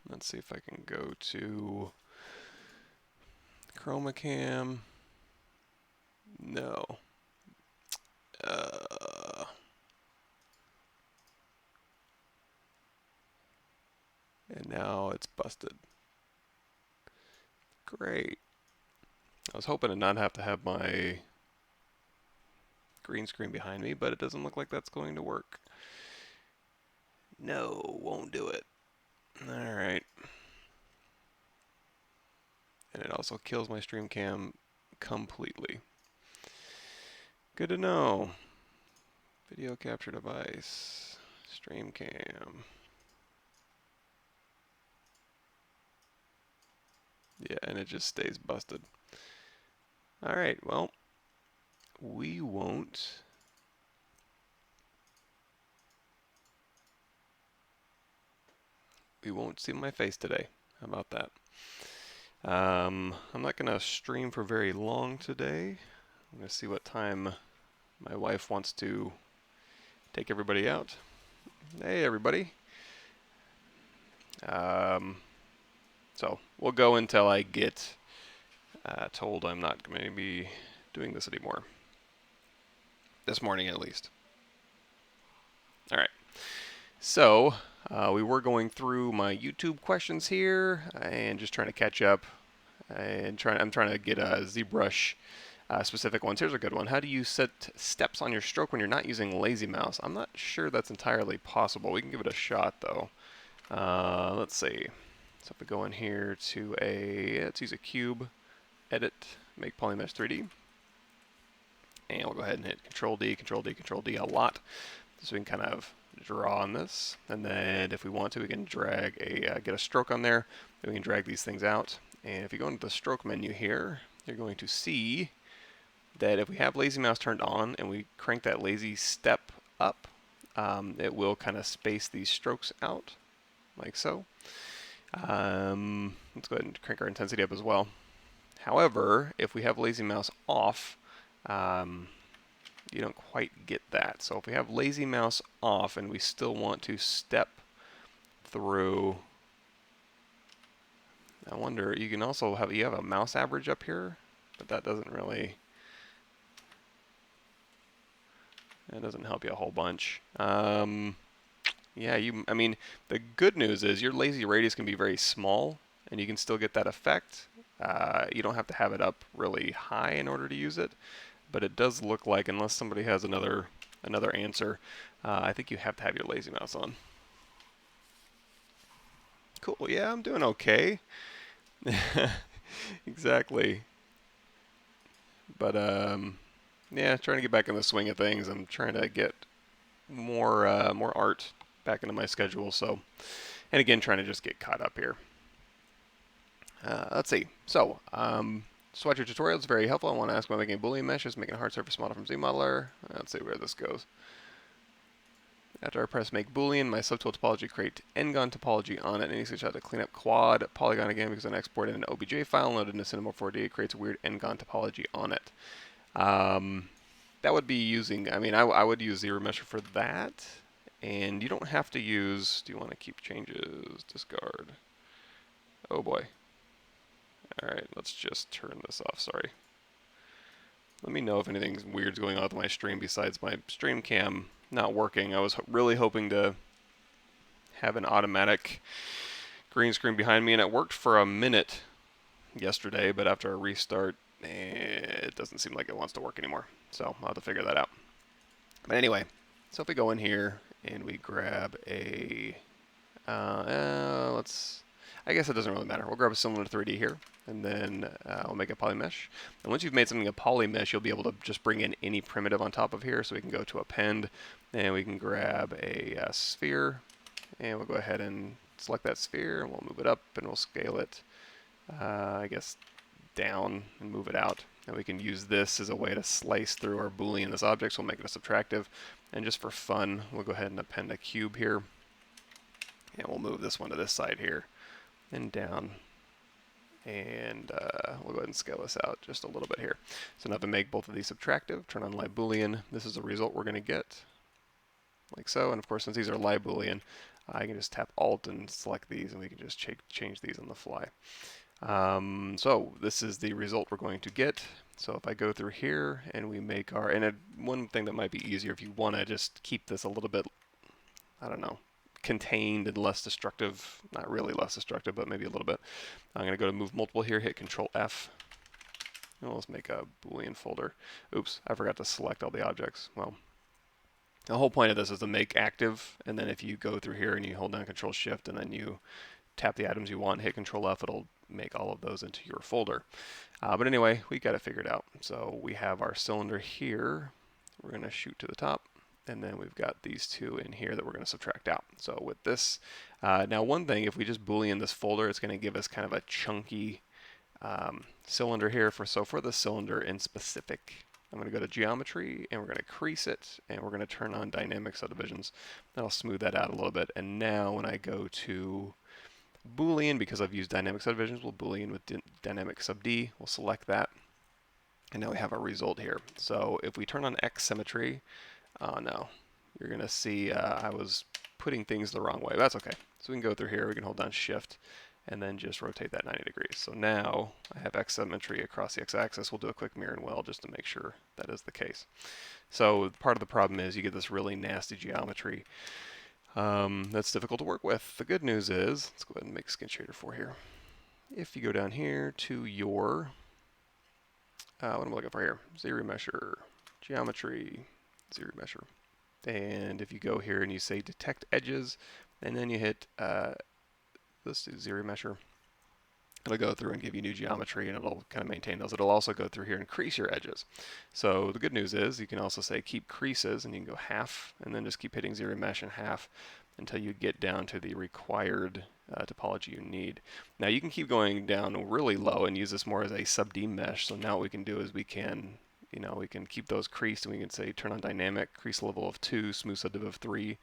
Let's see if I can go to Chroma Cam. No. And now it's busted. Great. I was hoping to not have to have my green screen behind me, but it doesn't look like that's going to work. No, won't do it. Alright. And it also kills my stream cam completely. Good to know. Video capture device. Stream cam. Yeah, and it just stays busted. Alright, well, we won't see my face today. How about that? I'm not going to stream for very long today. I'm going to see what time my wife wants to take everybody out. Hey, everybody. So we'll go until I get told I'm not going to be doing this anymore. This morning, at least. All right. So we were going through my YouTube questions here and just trying to catch up. And I'm trying to get ZBrush specific ones. Here's a good one. How do you set steps on your stroke when you're not using lazy mouse? I'm not sure that's entirely possible. We can give it a shot though. Let's see. So if we go in here to let's use a cube, edit, make polymesh 3D. And we'll go ahead and hit Control D, Control D, Control D a lot. So we can kind of draw on this. And then if we want to, we can drag get a stroke on there. Then we can drag these things out. And if you go into the stroke menu here, you're going to see that if we have lazy mouse turned on and we crank that lazy step up, it will kind of space these strokes out, like so. Let's go ahead and crank our intensity up as well. However, if we have lazy mouse off, you don't quite get that. So if we have lazy mouse off and we still want to step through, I wonder, you can also have a mouse average up here, but that doesn't really, that doesn't help you a whole bunch. Yeah, I mean, the good news is your lazy radius can be very small, and you can still get that effect. You don't have to have it up really high in order to use it, but it does look like, unless somebody has another answer, I think you have to have your lazy mouse on. Cool, yeah, I'm doing okay. Exactly. But, yeah, trying to get back in the swing of things. I'm trying to get more art back into my schedule. So, and again, trying to just get caught up here. Let's see. So, so watch your tutorial. It's very helpful. I want to ask about making Boolean meshes, making a hard surface model from ZModeler. Let's see where this goes. After I press make Boolean, my subtool topology create n-gon topology on it. And you see how to clean up quad polygon again because I exported an OBJ file loaded into Cinema 4D. It creates a weird n-gon topology on it. That would be using, I mean, I would use ZRemesher for that. And you don't have to use, do you want to keep changes, discard? Oh boy. Alright, let's just turn this off, sorry. Let me know if anything weird's going on with my stream besides my stream cam not working. I was really hoping to have an automatic green screen behind me, and it worked for a minute yesterday, but after a restart, it doesn't seem like it wants to work anymore. So I'll have to figure that out. But anyway, so if we go in here and we grab a, I guess it doesn't really matter. We'll grab a cylinder 3D here, and then we'll make a polymesh. And once you've made something a polymesh, you'll be able to just bring in any primitive on top of here. So we can go to append, and we can grab a sphere, and we'll go ahead and select that sphere, and we'll move it up, and we'll scale it, I guess, down and move it out. And we can use this as a way to slice through our Boolean this object, so we'll make it a subtractive. And just for fun, we'll go ahead and append a cube here, and we'll move this one to this side here and down, and we'll go ahead and scale this out just a little bit here. So now if I make both of these subtractive, turn on live Boolean, this is the result we're going to get, like so. And of course, since these are live Boolean, I can just tap Alt and select these, and we can just change these on the fly. So this is the result we're going to get. So if I go through here and we make our, one thing that might be easier if you want to just keep this a little bit, I don't know, contained and less destructive, not really less destructive, but maybe a little bit. I'm going to go to Move Multiple here, hit Control F. And let's make a Boolean folder. Oops, I forgot to select all the objects. Well, the whole point of this is to make active, and then if you go through here and you hold down Control Shift and then you tap the items you want, hit Control F, it'll make all of those into your folder. But anyway, we got it figured out. So we have our cylinder here. We're going to shoot to the top, and then we've got these two in here that we're going to subtract out. So with this, now one thing, if we just Boolean this folder, it's going to give us kind of a chunky cylinder here. For the cylinder in specific, I'm going to go to Geometry, and we're going to crease it, and we're going to turn on Dynamic Subdivisions. That'll smooth that out a little bit. And now when I go to Boolean, because I've used Dynamic Subdivisions, we'll Boolean with Dynamic Sub D. We'll select that, and now we have a result here. So if we turn on X Symmetry, oh no, you're going to see I was putting things the wrong way. That's okay. So we can go through here, we can hold down Shift, and then just rotate that 90 degrees. So now I have X Symmetry across the X-axis. We'll do a quick mirror and weld just to make sure that is the case. So part of the problem is you get this really nasty geometry that's difficult to work with. The good news is, let's go ahead and make Skin Shader 4 here. If you go down here to your, what am I looking for here? ZBrush, Geometry, ZBrush. And if you go here and you say Detect Edges, and then you hit, let's do ZBrush. It'll go through and give you new geometry, and it'll kind of maintain those. It'll also go through here and crease your edges. So the good news is you can also say keep creases, and you can go half, and then just keep hitting ZBrush and half until you get down to the required topology you need. Now you can keep going down really low and use this more as a sub D mesh. So now what we can do is we can keep those creased, and we can say turn on dynamic, crease level of 2, smooth sub div of 3,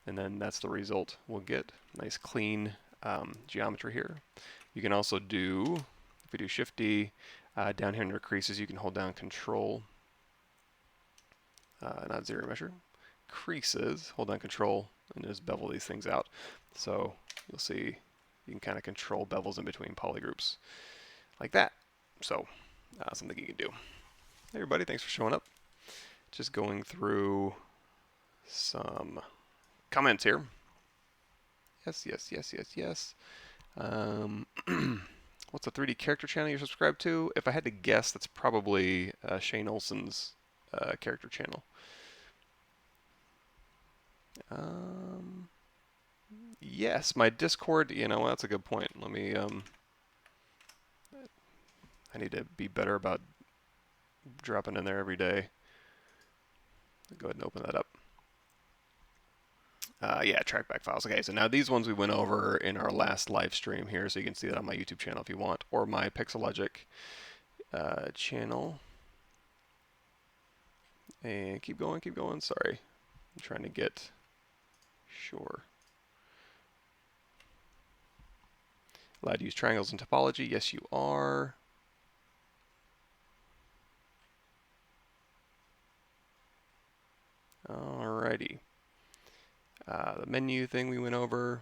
and then that's the result we'll get. Nice clean geometry here. You can also do, if we do Shift D, down here under creases, you can hold down Control, not ZBrush, creases, hold down Control, and just bevel these things out. So you'll see you can kind of control bevels in between polygroups like that. So something you can do. Hey everybody, thanks for showing up. Just going through some comments here. Yes, yes, yes, yes, yes. What's the 3D character channel you're subscribed to? If I had to guess, that's probably Shane Olson's character channel. Yes, my Discord, that's a good point. Let me, I need to be better about dropping in there every day. Go ahead and open that up. Yeah, trackback files. Okay, so now these ones we went over in our last live stream here, so you can see that on my YouTube channel if you want, or my Pixelogic channel. And keep going, sorry. I'm trying to get, sure. Allowed to use triangles in topology? Yes, you are. Alrighty. The menu thing we went over.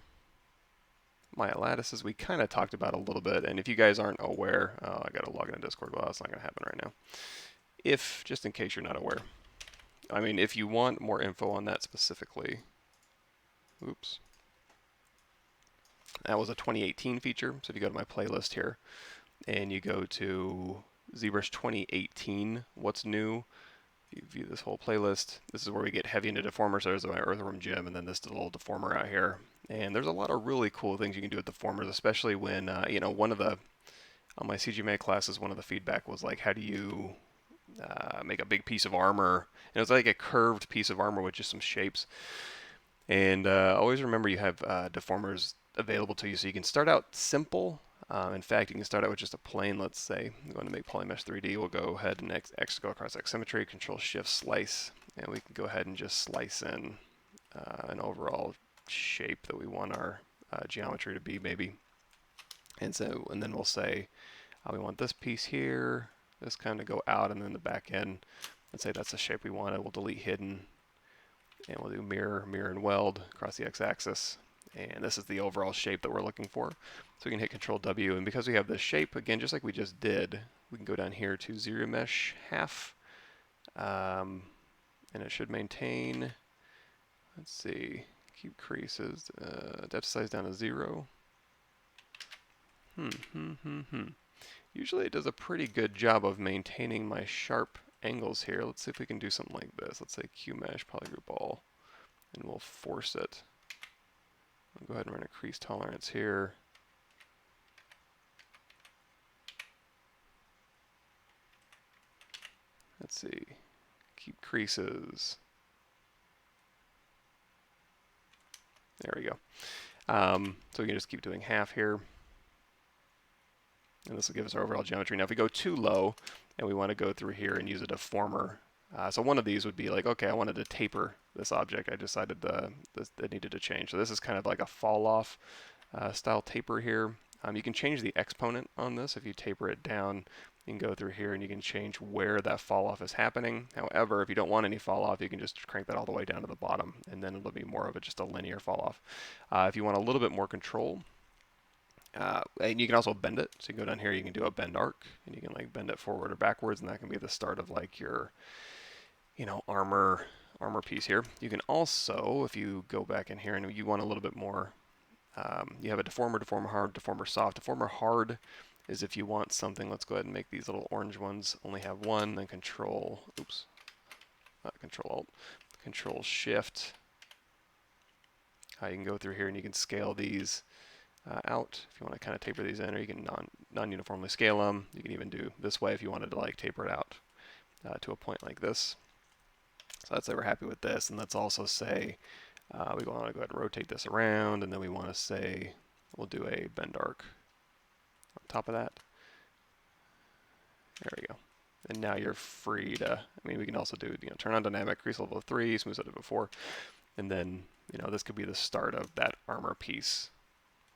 Maya lattices we kind of talked about a little bit, and if you guys aren't aware, I gotta log into Discord. Well, that's not gonna happen right now. If, just in case you're not aware, I mean, if you want more info on that specifically, oops, that was a 2018 feature. So if you go to my playlist here, and you go to ZBrush 2018, what's new? You view this whole playlist. This is where we get heavy into deformers. There's my Earthworm gem, and then this little deformer out here. And there's a lot of really cool things you can do with deformers, especially when, one of the, on my CGMA classes, one of the feedback was like, how do you make a big piece of armor? And it was like a curved piece of armor with just some shapes. And always remember you have deformers available to you, so you can start out simple. In fact, you can start out with just a plane. Let's say I'm going to make Polymesh 3D. We'll go ahead and X go across X symmetry, Control Shift Slice, and we can go ahead and just slice in an overall shape that we want our geometry to be, maybe. And then we'll say we want this piece here, this kind of go out, and then the back end. Let's say that's the shape we wanted. We'll delete hidden, and we'll do mirror and weld across the X-axis. And this is the overall shape that we're looking for. So we can hit Control W, and because we have this shape, again, just like we just did, we can go down here to zero mesh half, and it should maintain, let's see, keep creases, depth size down to 0. Usually it does a pretty good job of maintaining my sharp angles here. Let's see if we can do something like this. Let's say QMesh polygroup all, and we'll force it. I'll go ahead and run a crease tolerance here. Let's see, keep creases. There we go. So we can just keep doing half here. And this will give us our overall geometry. Now if we go too low and we want to go through here and use a deformer, so one of these would be like, okay, I wanted to taper this object. I decided that it needed to change. So this is kind of like a fall off style taper here. You can change the exponent on this. If you taper it down, you can go through here and you can change where that fall off is happening. However, if you don't want any fall off, you can just crank that all the way down to the bottom, and then it'll be more of just a linear fall off. If you want a little bit more control, and you can also bend it. So you can go down here, you can do a bend arc, and you can like bend it forward or backwards, and that can be the start of like your, armor piece here. You can also, if you go back in here and you want a little bit more, you have a deformer, deformer hard, deformer soft. Deformer hard is if you want something. Let's go ahead and make these little orange ones only have one. Then Control, oops, not Control Alt, Control Shift. You can go through here and you can scale these out if you want to kind of taper these in, or you can non-uniformly scale them. You can even do this way if you wanted to like taper it out to a point like this. So let's say we're happy with this, and let's also say we want to go ahead and rotate this around, and then we want to say we'll do a bend arc on top of that. There we go. And now you're free to, we can also do, turn on dynamic, crease level of 3, smooth it before, and then, this could be the start of that armor piece.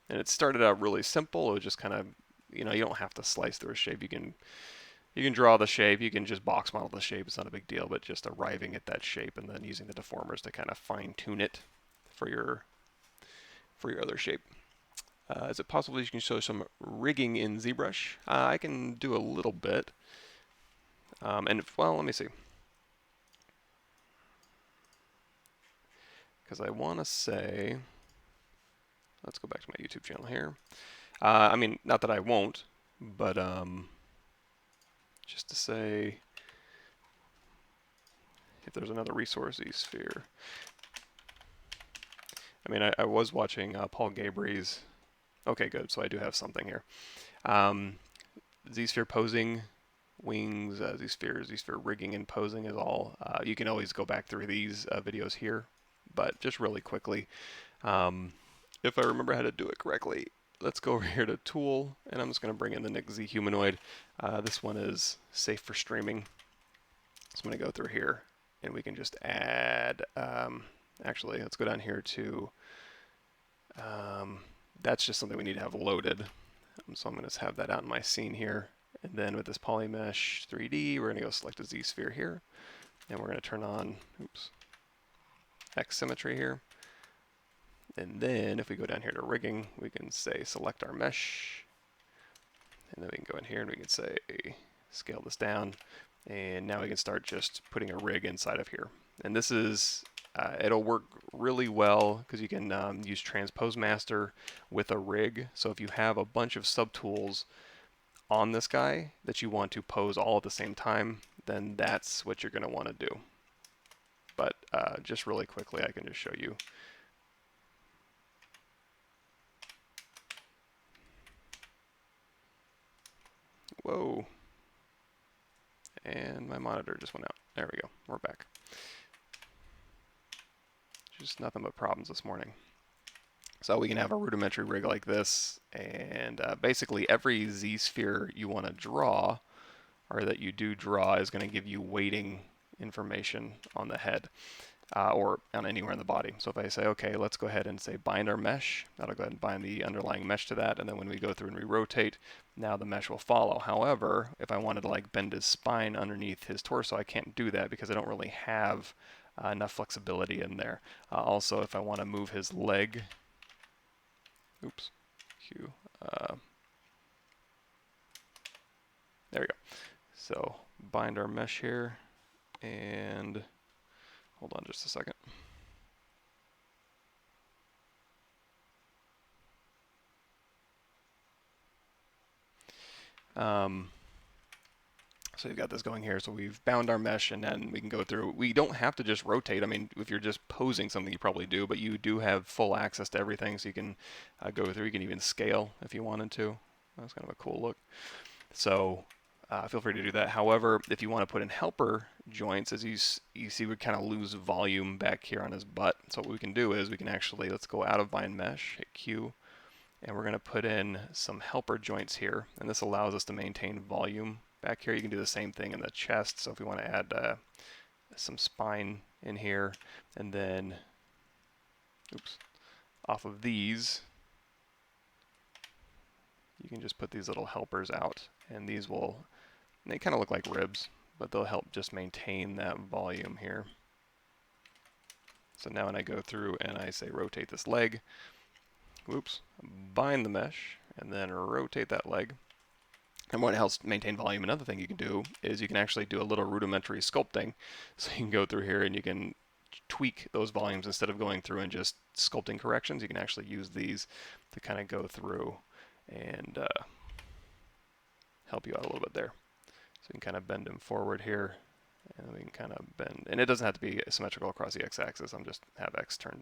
And it started out really simple. It was just kind of, you don't have to slice through a shape. You can draw the shape. You can just box model the shape. It's not a big deal, but just arriving at that shape and then using the deformers to kind of fine tune it for your other shape. Is it possible you can show some rigging in ZBrush? I can do a little bit. Well, let me see. Because I want to say, let's go back to my YouTube channel here. Not that I won't, but just to say, if there's another resource, ZSphere. I was watching Paul Gabry's. Okay, good. So I do have something here. ZSphere posing, wings, ZSphere rigging and posing is all. You can always go back through these videos here, but just really quickly, if I remember how to do it correctly, let's go over here to Tool, and I'm just going to bring in the Nick Z Humanoid. This one is safe for streaming. So I'm going to go through here, and we can just add, actually, let's go down here to, that's just something we need to have loaded. So I'm going to have that out in my scene here. And then with this Polymesh 3D, we're going to go select a Z-sphere here. And we're going to turn on, X symmetry here. And then if we go down here to rigging, we can say select our mesh. And then we can go in here and we can say scale this down. And now we can start just putting a rig inside of here. And this is, it'll work really well because you can use Transpose Master with a rig. So if you have a bunch of subtools on this guy that you want to pose all at the same time, then that's what you're going to want to do. But just really quickly, I can just show you. Whoa. And my monitor just went out. There we go. We're back. Just nothing but problems this morning. So we can have a rudimentary rig like this, and basically every Z-sphere you want to draw, or that you do draw, is going to give you weighting information on the head, or on anywhere in the body. So if I say, okay, let's go ahead and say bind our mesh, that'll go ahead and bind the underlying mesh to that, and then when we go through and we rotate, now the mesh will follow. However, if I wanted to like bend his spine underneath his torso, I can't do that because I don't really have enough flexibility in there. Also, if I want to move his leg, Oops. Q. There we go. So bind our mesh here, and hold on just a second. So you've got this going here. So we've bound our mesh, and then we can go through. We don't have to just rotate. I mean, if you're just posing something, you probably do, but you do have full access to everything, so you can go through. You can even scale if you wanted to. That's kind of a cool look. So feel free to do that. However, if you want to put in helper joints, as you see, we kind of lose volume back here on his butt. So what we can do is we can actually, let's go out of bind mesh, hit Q, and we're going to put in some helper joints here, and this allows us to maintain volume back here. You can do the same thing in the chest. So if we want to add some spine in here, and then, oops, off of these, you can just put these little helpers out, and these will, they kind of look like ribs, but they'll help just maintain that volume here. So now when I go through and I say rotate this leg, whoops, bind the mesh, and then rotate that leg. And what helps maintain volume, another thing you can do is you can actually do a little rudimentary sculpting. So you can go through here and you can tweak those volumes instead of going through and just sculpting corrections. You can actually use these to kind of go through and help you out a little bit there. So you can kind of bend him forward here, and we can kind of bend, and it doesn't have to be symmetrical across the x-axis. I'm just have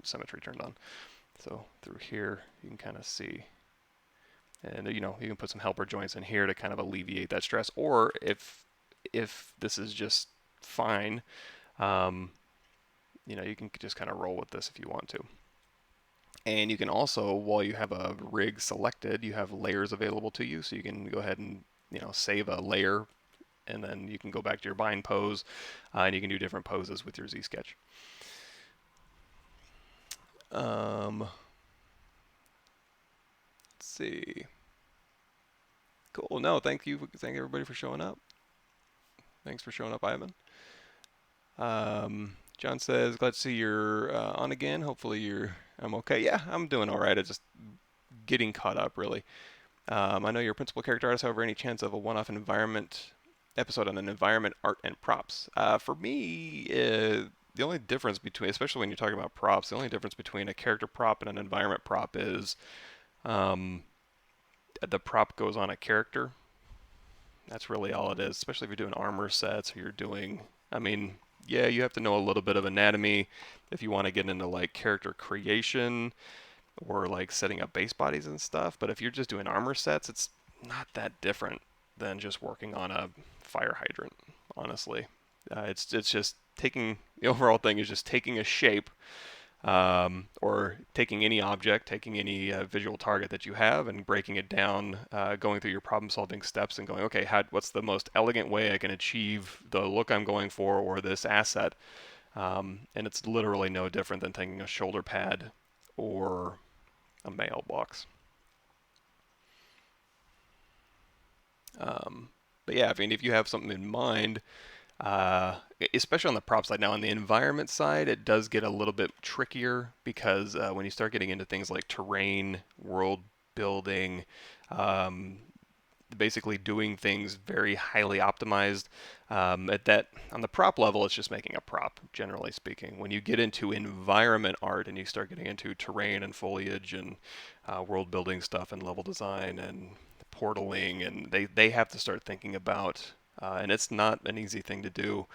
symmetry turned on. So through here, you can kind of see, and you can put some helper joints in here to kind of alleviate that stress. Or if this is just fine, you can just kind of roll with this if you want to. And you can also, while you have a rig selected, you have layers available to you, so you can go ahead and save a layer, and then you can go back to your bind pose, and you can do different poses with your Z-Sketch. Let's see. Cool. No, thank everybody for showing up. Thanks for showing up, Ivan. John says, glad to see you're on again. Hopefully I'm okay. Yeah, I'm doing all right. It's just getting caught up, really. I know you're a principal character artist. However, any chance of a one-off environment episode on an environment, art, and props? For me, the only difference between, especially when you're talking about props, the only difference between a character prop and an environment prop is the prop goes on a character. That's really all it is, especially if you're doing armor sets or you're doing, I mean, yeah, you have to know a little bit of anatomy if you want to get into like character creation or like setting up base bodies and stuff. But if you're just doing armor sets, it's not that different than just working on a fire hydrant, honestly. It's just taking, the overall thing is just taking a shape, or taking any object, taking any visual target that you have and breaking it down, going through your problem solving steps and going, okay, what's the most elegant way I can achieve the look I'm going for or this asset? And it's literally no different than taking a shoulder pad or a mailbox. But yeah, I mean, if you have something in mind, especially on the prop side. Now, on the environment side, it does get a little bit trickier because when you start getting into things like terrain, world building, basically doing things very highly optimized, at that on the prop level, it's just making a prop, generally speaking. When you get into environment art and you start getting into terrain and foliage and world building stuff and level design and portaling, and they have to start thinking about, and it's not an easy thing to do,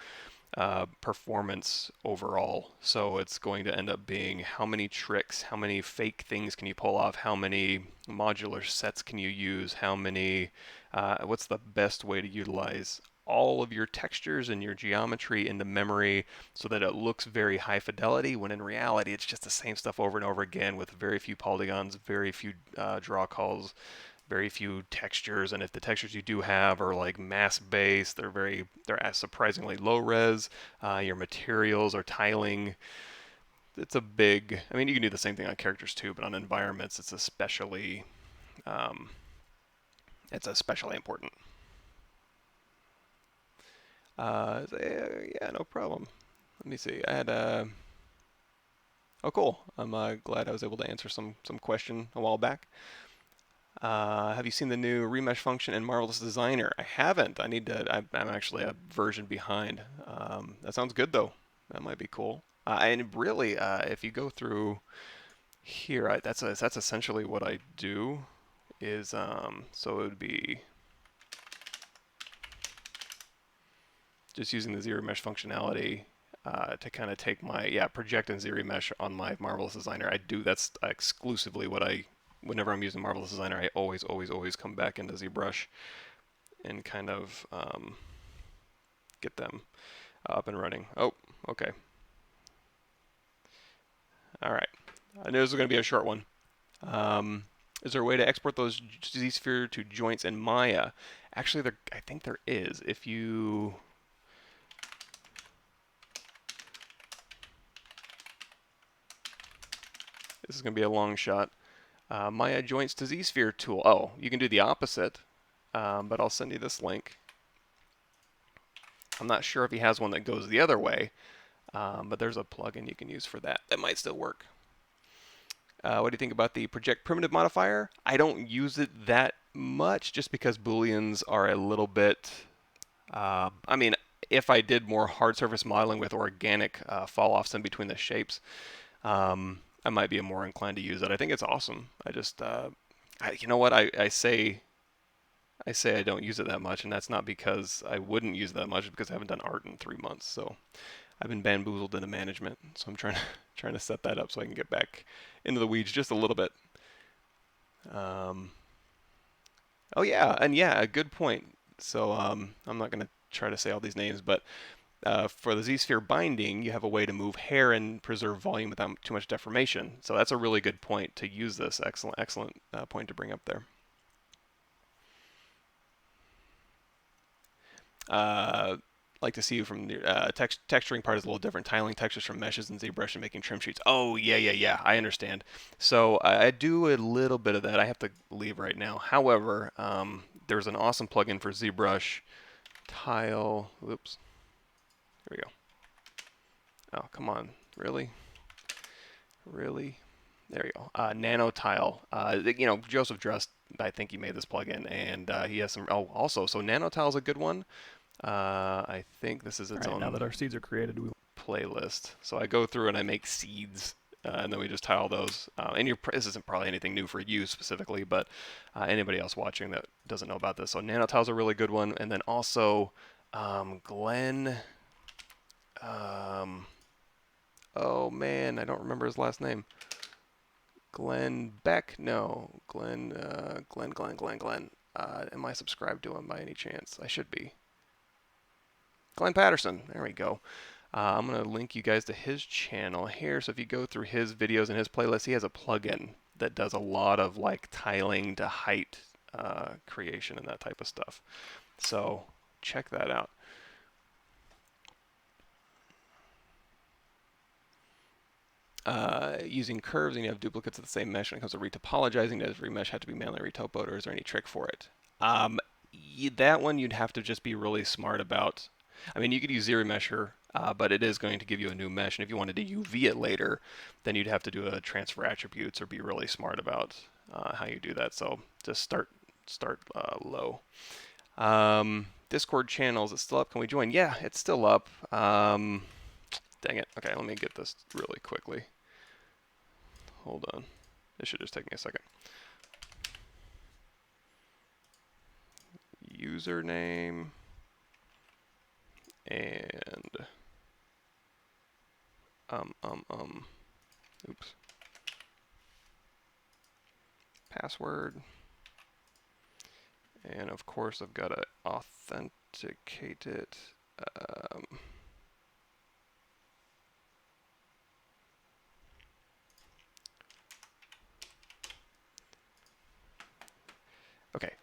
performance overall. So it's going to end up being how many tricks, how many fake things can you pull off, how many modular sets can you use, how many, what's the best way to utilize all of your textures and your geometry into memory so that it looks very high fidelity, when in reality it's just the same stuff over and over again with very few polygons, very few draw calls, very few textures, and if the textures you do have are like mass based, they're surprisingly low res. Your materials are tiling. It's a big. I mean, you can do the same thing on characters too, but on environments, it's especially important. Yeah, no problem. Let me see. I had Oh, cool. I'm glad I was able to answer some question a while back. Have you seen the new remesh function in Marvelous Designer? I haven't. I need to. I'm actually a version behind. That sounds good though. That might be cool. And really, if you go through here, that's essentially what I do. Is so it would be just using the ZBrush functionality to kind of take my project and ZBrush on my Marvelous Designer. I do that's exclusively what I whenever I'm using Marvelous Designer. I always come back into ZBrush and kind of get them up and running. Oh, okay. All right. I knew this was going to be a short one. Is there a way to export those Z-sphere to joints in Maya? Actually, I think there is. If you this is going to be a long shot. Maya joints to Z-sphere tool. Oh, you can do the opposite, but I'll send you this link. I'm not sure if he has one that goes the other way, but there's a plugin you can use for that. That might still work. What do you think about the project primitive modifier? I don't use it that much just because Booleans are a little bit, I mean, if I did more hard surface modeling with organic fall-offs in between the shapes, I might be more inclined to use it. I think it's awesome. I just, you know what, I say I don't use it that much, and that's not because I wouldn't use it that much, because I haven't done art in 3 months. So I've been bamboozled into management, so I'm trying to set that up so I can get back into the weeds just a little bit. Oh yeah, and yeah, a good point. So I'm not going to try to say all these names, but for the Z-sphere binding, you have a way to move hair and preserve volume without too much deformation. So that's a really good point to use this. Excellent point to bring up there. Like to see you from the texturing part is a little different. Tiling textures from meshes and ZBrush and making trim sheets. Oh, yeah. I understand. So I do a little bit of that. I have to leave right now. However, there's an awesome plugin for ZBrush tile. Oops. Here we go. Oh, come on. Really? Really? There you go. Nano tile. Joseph Drust, I think he made this plugin, and he has some. Oh, also, so Nano tile is a good one. I think this is its own. Now that our seeds are created, we playlist. So I go through and I make seeds, and then we just tile those. And this isn't probably anything new for you specifically, but anybody else watching that doesn't know about this. So nanotile's a really good one, and then also Glenn. Oh man, I don't remember his last name. Glenn Beck? No, Glenn. Glenn. Am I subscribed to him by any chance? I should be. Glenn Patterson. There we go. I'm going to link you guys to his channel here. So if you go through his videos and his playlist, he has a plugin that does a lot of like tiling to height creation and that type of stuff. So check that out. Using curves and you have duplicates of the same mesh when it comes to retopologizing, does remesh have to be manually retopoed, or is there any trick for it? That one you'd have to just be really smart about. I mean, you could use ZRemesher, but it is going to give you a new mesh, and if you wanted to UV it later, then you'd have to do a transfer attributes or be really smart about how you do that. So just start low. Discord channel, is it still up? Can we join? Yeah, it's still up. Dang it. Okay, let me get this really quickly. Hold on. This should just take me a second. Username and oops. Password. And of course I've got to authenticate it.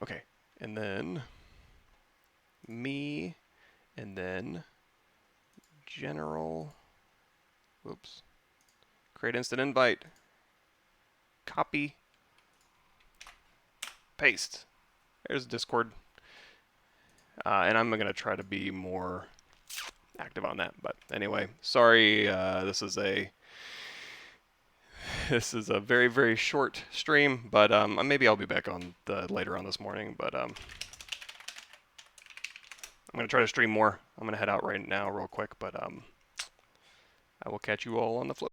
Okay. And then me, and then general, whoops, create instant invite, copy, paste. There's Discord. And I'm going to try to be more active on that. But anyway, sorry, this is a this is a very, very short stream, but maybe I'll be back on later on this morning. But I'm gonna try to stream more. I'm gonna head out right now, real quick, but I will catch you all on the flip.